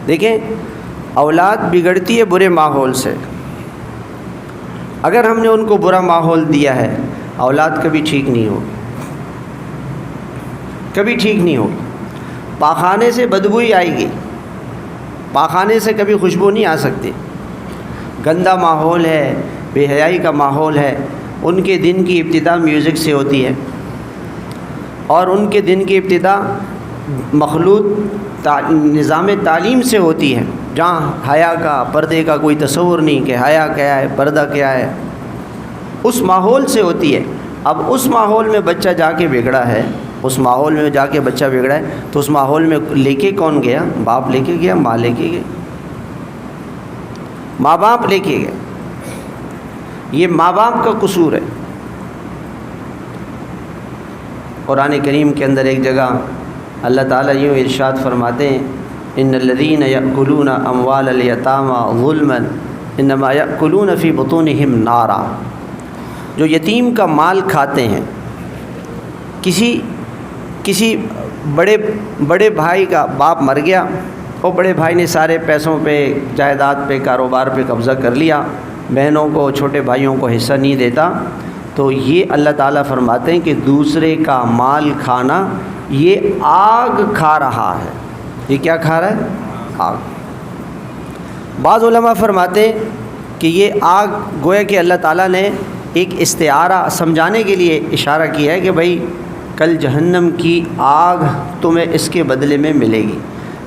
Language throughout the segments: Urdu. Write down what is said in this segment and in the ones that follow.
دیکھیں، اولاد بگڑتی ہے برے ماحول سے۔ اگر ہم نے ان کو برا ماحول دیا ہے، اولاد کبھی ٹھیک نہیں ہوگی، کبھی ٹھیک نہیں ہوگی۔ پاخانے سے بدبو ہی آئے گی، پاخانے سے کبھی خوشبو نہیں آ سکتی۔ گندا ماحول ہے، بے حیائی کا ماحول ہے۔ ان کے دن کی ابتدا میوزک سے ہوتی ہے، اور ان کے دن کی ابتدا مخلوط نظام تعلیم سے ہوتی ہے، جہاں حیا کا، پردے کا کوئی تصور نہیں کہ حیا کیا ہے، پردہ کیا ہے، اس ماحول سے ہوتی ہے۔ اب اس ماحول میں بچہ جا کے بگڑا ہے، اس ماحول میں جا کے بچہ بگڑا ہے، تو اس ماحول میں لے کے کون گیا؟ باپ لے کے گیا، ماں لے کے گئے، ماں باپ لے کے گئے۔ یہ ماں باپ کا قصور ہے۔ قرآن کریم کے اندر ایک جگہ اللہ تعالیٰ یوں ارشاد فرماتے ہیں، ان الذین یأکلون اموال الیتامی ظلما انما یأکلون فی بطونہم نارا۔ جو یتیم کا مال کھاتے ہیں، کسی بڑے بھائی کا باپ مر گیا، اور بڑے بھائی نے سارے پیسوں پہ، جائیداد پہ، کاروبار پہ قبضہ کر لیا، بہنوں کو، چھوٹے بھائیوں کو حصہ نہیں دیتا، تو یہ اللہ تعالیٰ فرماتے ہیں کہ دوسرے کا مال کھانا یہ آگ کھا رہا ہے۔ یہ کیا کھا رہا ہے؟ آگ۔ بعض علماء فرماتے ہیں کہ یہ آگ گویا کہ اللہ تعالیٰ نے ایک استعارہ سمجھانے کے لیے اشارہ کیا ہے کہ بھائی کل جہنم کی آگ تمہیں اس کے بدلے میں ملے گی۔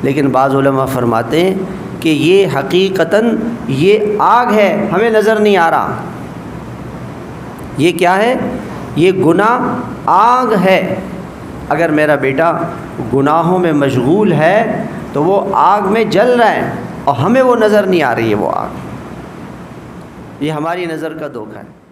لیکن بعض علماء فرماتے ہیں کہ یہ حقیقتاً یہ آگ ہے، ہمیں نظر نہیں آ رہا۔ یہ کیا ہے؟ یہ گناہ آگ ہے۔ اگر میرا بیٹا گناہوں میں مشغول ہے تو وہ آگ میں جل رہا ہے، اور ہمیں وہ نظر نہیں آ رہی ہے وہ آگ۔ یہ ہماری نظر کا دھوکہ ہے۔